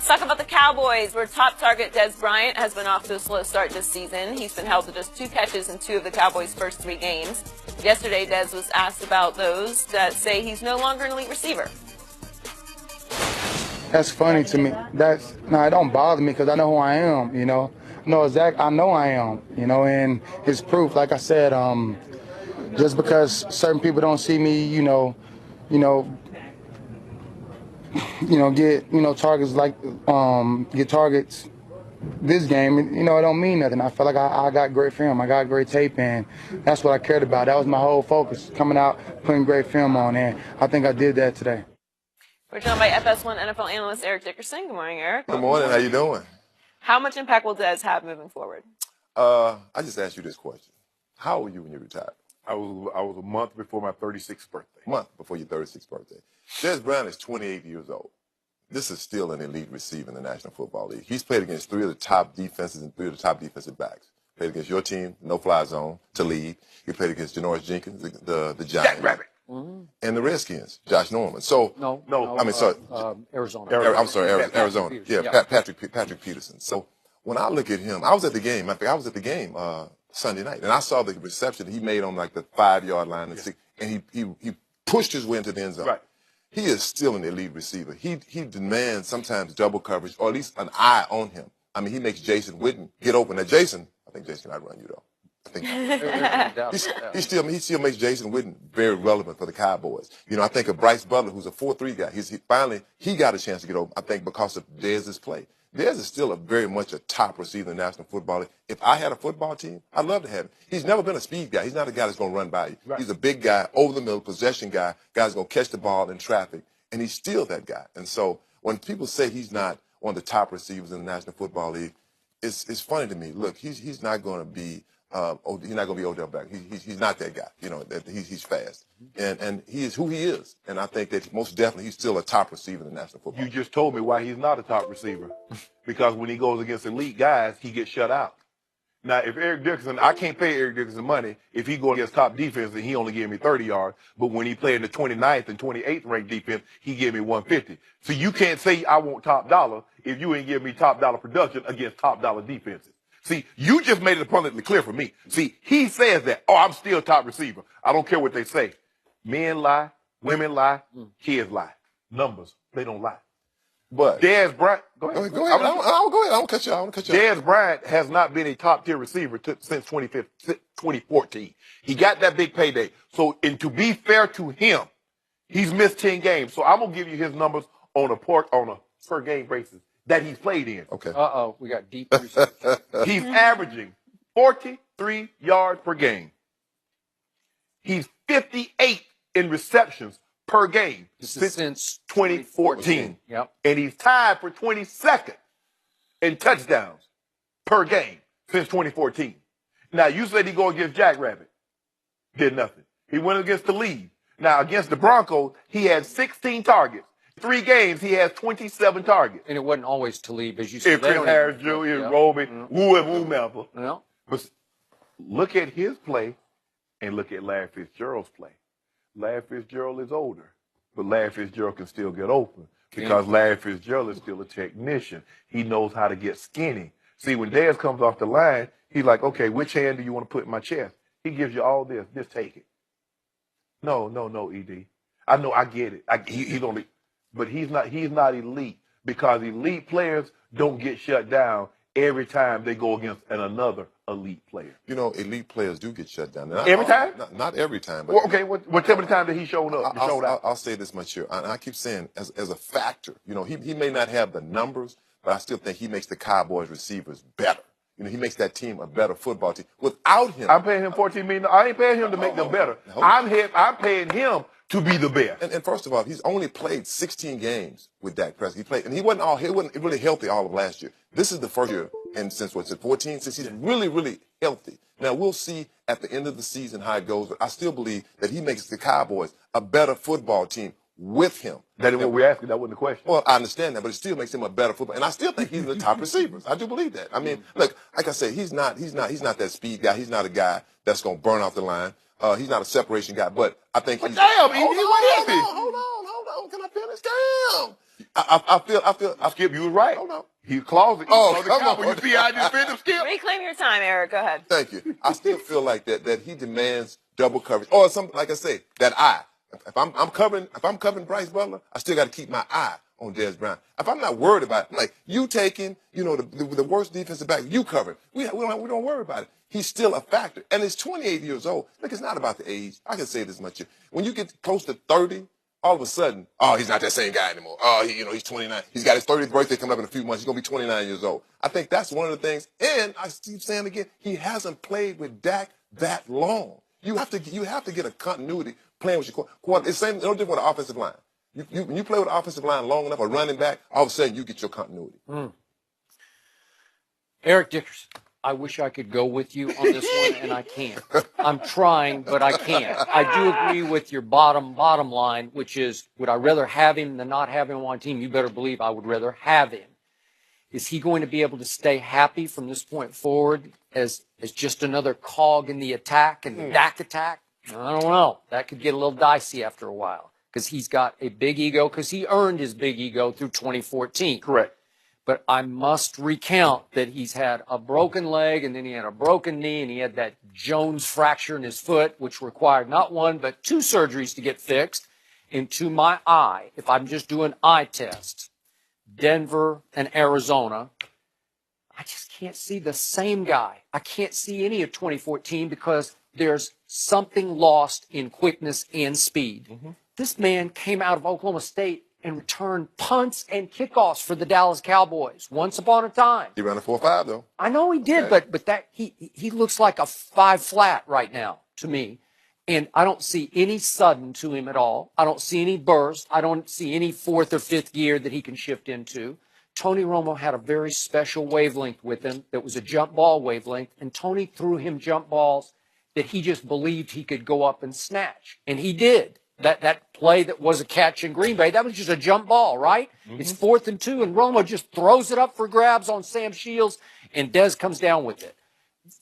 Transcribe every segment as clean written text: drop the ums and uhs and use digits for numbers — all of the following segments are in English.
Let's talk about the Cowboys, where top target Dez Bryant has been off to a slow start this season. He's been held to just 2 catches in 2 of the Cowboys' first 3 games. Yesterday, Dez was asked about those that say he's no longer an elite receiver. That's funny to me. It don't bother me because I know who I am, you know. I know I am, you know, and it's proof. Like I said, just because certain people don't see me, get targets get targets this game, it don't mean nothing. I felt like I got great film, I got great tape, and that's what I cared about. That was my whole focus, coming out, putting great film on, and I think I did that today. We're joined by FS1 NFL analyst Eric Dickerson. Good morning, Eric. Good morning. How you doing? How much impact will Dez have moving forward? I just asked you this question. How old were you when you retired? I was a month before my 36th birthday. A month before your 36th birthday. Dez Bryant is 28 years old. This is still an elite receiver in the National Football League. He's played against 3 of the top defenses and 3 of the top defensive backs. Played against your team, no-fly zone, to lead. He played against Janoris Jenkins, the Giants. Jack Rabbit. Mm-hmm. And the Redskins, Josh Norman. Arizona. Yeah, Patrick Peterson. So when I look at him, I was at the game. I was at the game Sunday night, and I saw the reception he made on like the 5-yard line, and he pushed his way into the end zone. Right. He is still an elite receiver. He demands sometimes double coverage or at least an eye on him. I mean, he makes Jason Witten get open. Now, Jason, I think Jason can outrun you though. He still makes Jason Witten very relevant for the Cowboys. I think of Bryce Butler, who's a 4-3 guy. He got a chance to get over, I think, because of Dez's play. Dez is still very much a top receiver in the National Football League. If I had a football team, I'd love to have him. He's never been a speed guy. He's not a guy that's going to run by you. Right. He's a big guy, over the middle, possession guy, guy's going to catch the ball in traffic, and he's still that guy. And so when people say he's not one of the top receivers in the National Football League, it's funny to me. Look, he's not going to be he's not going to be Odell Beckham. He's not that guy. He's fast, and he is who he is. And I think that most definitely he's still a top receiver in the National Football League. You just told me why he's not a top receiver, because when he goes against elite guys, he gets shut out. Now, if Eric Dickerson, I can't pay Eric Dickerson money if he goes against top defense and he only gave me 30 yards. But when he played in the 29th and 28th ranked defense, he gave me 150. So you can't say I want top dollar if you ain't give me top dollar production against top dollar defenses. See, you just made it abundantly clear for me. See, he says that, I'm still top receiver. I don't care what they say. Men lie, women lie, kids lie. Numbers, they don't lie. But Dez Bryant, go ahead. Go ahead. I won't cut you off. Dez Bryant has not been a top-tier receiver since 2014. He got that big payday. So, and to be fair to him, he's missed 10 games. So I'm going to give you his numbers on a per-game basis that he's played in. Okay. We got deep research. He's averaging 43 yards per game. He's 58 in receptions per game since 2014. Yep. And he's tied for 22nd in touchdowns per game since 2014. Now, you said he go against Jack Rabbit. Did nothing. He went against the lead. Now, against the Broncos, he had 16 targets. 3 games, he has 27 targets. And it wasn't always Talib, as you said. Chris Harris, Julius, Roby, whoever. No. But look at his play and look at Larry Fitzgerald's play. Larry Fitzgerald is older, but Larry Fitzgerald can still get open because Larry Fitzgerald is still a technician. He knows how to get skinny. See, when Dez comes off the line, he's like, okay, which hand do you want to put in my chest? He gives you all this. Just take it. No, ED. I know, I get it. He's only, but he's not elite because elite players don't get shut down every time they go against another elite player. Elite players do get shut down. Every time? Not every time. But well, tell me the time that he showed up. I'll say this much here. I keep saying, as a factor, he may not have the numbers, but I still think he makes the Cowboys receivers better. He makes that team a better football team. Without him, I'm paying him $14 million. I ain't paying him to make them better. I'm paying him to be the best. And first of all, he's only played 16 games with Dak Prescott. He played, and he wasn't really healthy all of last year. This is the first year, and since 14, since he's really, really healthy. Now we'll see at the end of the season how it goes. But I still believe that he makes the Cowboys a better football team with him. That is what we're asking. That wasn't the question. Well, I understand that, but it still makes him a better football. And I still think he's in the top receivers. I do believe that. I mean, look, like I said, he's not that speed guy. He's not a guy that's going to burn off the line. He's not a separation guy, but I think he's... Damn, Edie, what is it? Hold on. Can I finish? Damn. Skip, you was right. Hold on. He closet. Oh, the come Cowboys. on. You see how I just finished, Skip? Reclaim your time, Eric. Go ahead. Thank you. I still feel like that he demands double coverage, or something like I say, that eye. If I'm covering Bryce Butler, I still got to keep my eye on Dez Bryant. If I'm not worried about it, like you taking, the worst defensive back, you cover. We don't worry about it. He's still a factor, and he's 28 years old. Look, it's not about the age. I can say this much. When you get close to 30, all of a sudden, oh, he's not that same guy anymore. Oh, he's 29. He's got his 30th birthday coming up in a few months. He's gonna be 29 years old. I think that's one of the things. And I keep saying again, he hasn't played with Dak that long. You have to get a continuity playing with your quarterback. It's same, no different with the offensive line. When you play with the offensive line long enough, or running back, all of a sudden you get your continuity. Eric Dickerson, I wish I could go with you on this one, and I can't. I'm trying, but I can't. I do agree with your bottom line, which is, would I rather have him than not have him on my team? You better believe I would rather have him. Is he going to be able to stay happy from this point forward as just another cog in the attack and the Dak attack? I don't know. That could get a little dicey after a while because he's got a big ego because he earned his big ego through 2014. Correct. But I must recount that he's had a broken leg, and then he had a broken knee, and he had that Jones fracture in his foot, which required not one but 2 surgeries to get fixed. And to my eye, if I'm just doing eye tests, Denver and Arizona, I just can't see the same guy. I can't see any of 2014 because there's something lost in quickness and speed. This man came out of Oklahoma State and returned punts and kickoffs for the Dallas Cowboys once upon a time. He ran a 4.5 though. I know he did, but that he looks like a 5 flat right now to me. And I don't see any sudden to him at all. I don't see any burst. I don't see any 4th or 5th gear that he can shift into. Tony Romo had a very special wavelength with him that was a jump ball wavelength, and Tony threw him jump balls that he just believed he could go up and snatch. And he did. That play that was a catch in Green Bay, that was just a jump ball, right? It's 4th and 2, and Romo just throws it up for grabs on Sam Shields, and Dez comes down with it.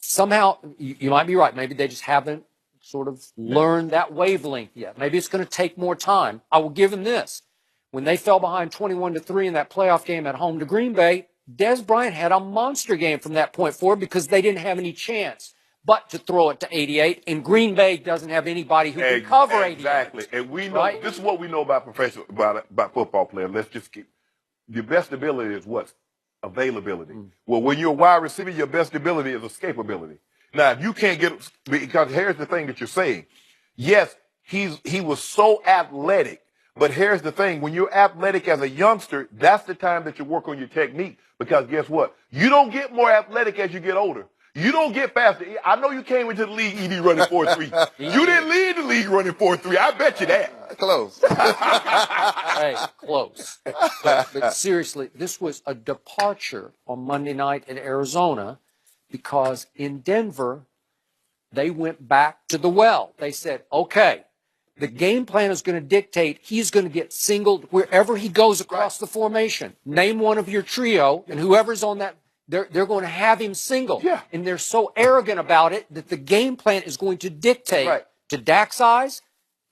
Somehow, you might be right. Maybe they just haven't sort of learned that wavelength yet. Maybe it's going to take more time. I will give him this. When they fell behind 21-3 in that playoff game at home to Green Bay, Dez Bryant had a monster game from that point forward because they didn't have any chance but to throw it to 88, and Green Bay doesn't have anybody who can cover 88. Exactly. And we know, right? This is what we know about about football players. Let's just keep, your best ability is what? Availability. Well, when you're a wide receiver, your best ability is escapability. Now, if you can't get, because here's the thing that you're saying. Yes, he was so athletic, but here's the thing. When you're athletic as a youngster, that's the time that you work on your technique, because guess what? You don't get more athletic as you get older. You don't get faster. I know you came into the league, ED, running 4.3. You didn't lead the league running 4.3. I bet you that. Close. Hey, close. But seriously, this was a departure on Monday night in Arizona because in Denver, they went back to the well. They said, okay, the game plan is going to dictate he's going to get singled wherever he goes across the formation. Name one of your trio, and whoever's on that, they're going to have him single. Yeah. And they're so arrogant about it that the game plan is going to dictate to Dak's eyes,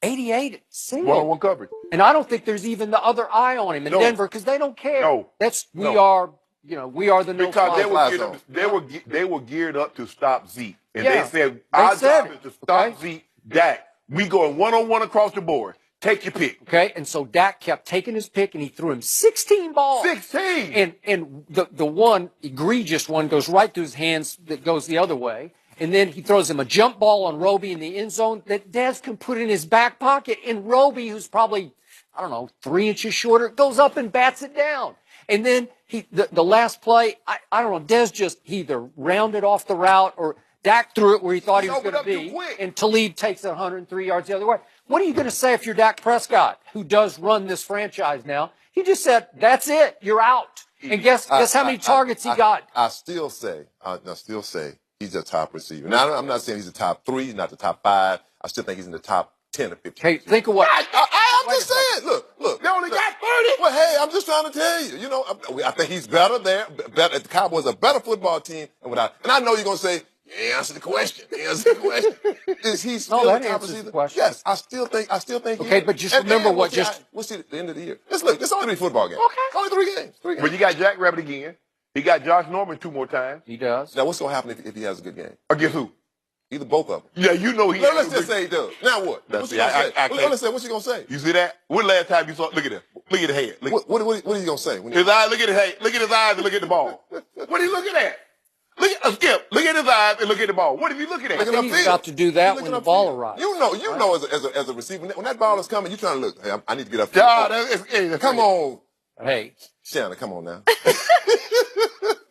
88 single. One-on-one coverage. And I don't think there's even the other eye on him in Denver because they don't care. No. We are the no because they were geared up to stop Zeke. And they said our job is to stop Zeke, Dak. We going one-on-one across the board. Take your pick. Okay, and so Dak kept taking his pick, and he threw him 16 balls. 16! And the one egregious one goes right through his hands that goes the other way. And then he throws him a jump ball on Roby in the end zone that Dez can put in his back pocket. And Roby, who's probably, 3 inches shorter, goes up and bats it down. And then the last play, I don't know, Dez just either rounded off the route or Dak threw it where he thought he was going to be, and Talib takes it 103 yards the other way. What are you going to say if you're Dak Prescott, who does run this franchise now? He just said, that's it, you're out. And guess how many targets he got? I still say he's a top receiver. Now, I'm not saying he's the top 3, he's not the top 5. I still think he's in the top 10 or 15. Hey, think of what? I'm just saying, look. They only got 30. Well, hey, I'm just trying to tell you. I think he's better there. The Cowboys are a better football team. And I know you're going to say, You answer the question. Answer the question. Is he still that a top answers the receiver? question. Yes, I still think. Okay, but just remember what we'll see at the end of the year. Let's look. It's only 3 football games. Okay. It's only 3 games. 3 games. But you got Jack Rabbit again. He got Josh Norman 2 more times. He does. Now, what's going to happen if he has a good game? Against who? Either both of them. Yeah, you know he. Let's just say he does. Now what? What's he going to say? Let's say, what's he going to say? You see that? When the last time you saw? Look at that. Look at the head. Look. What is he going to say? His eyes. Look at his head. Look at his eyes and look at the ball. What are you looking at? Look at Skip. Look at his eyes and look at the ball. What are you looking at? Looking I think he's about to do that when the ball arrives. You know, as a receiver, when that ball is coming, you're trying to look. Hey, I need to get up. Come on. Hey, Shannon, come on now.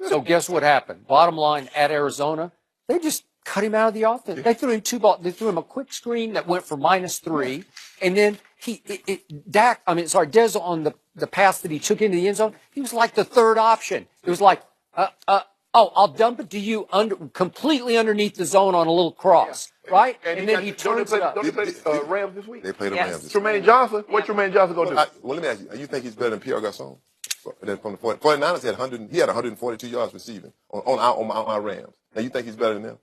so guess what happened? Bottom line, at Arizona, they just cut him out of the offense. They threw him 2 balls. They threw him a quick screen that went for -3, and then Dez on the pass that he took into the end zone, he was like the 3rd option. It was like, I'll dump it to you completely underneath the zone on a little cross, right? And then he turns it up. Don't they play Rams this week? They play the Rams this week. Tremaine Johnson? What Tremaine Johnson going to do? Well, let me ask you. You think he's better than Pierre Garçon? From the 49ers had 142 yards receiving on our Rams. Now you think he's better than them?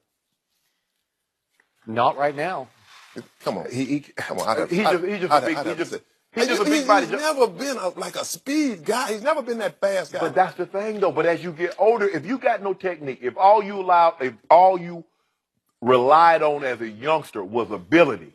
Not right now. Come on. Come on. He's just a big body. He's never been like a speed guy. He's never been that fast guy. But that's the thing, though. But as you get older, if you got no technique, if all you relied on as a youngster was ability,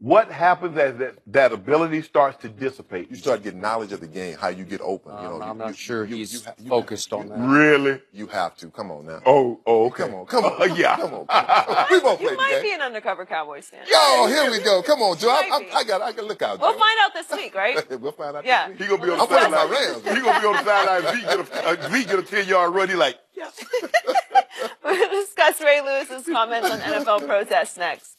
what happens as that ability starts to dissipate? You start getting knowledge of the game, how you get open. I'm not sure he's focused on that. Really? You have to. Come on now. Oh, okay. Come on. Yeah. Come on. We both play You might the be game. an undercover Cowboys fan. Yo, here we go. Come on, Joe. Might be. I can look out. We'll Joe. find out this week, right? We'll find out. Yeah. This He week. gonna be on the I'm putting my sideline. Rams. He gonna be on the sideline. Zeke get a 10-yard run. He like, yes. We'll discuss Ray Lewis's comments on NFL protests next.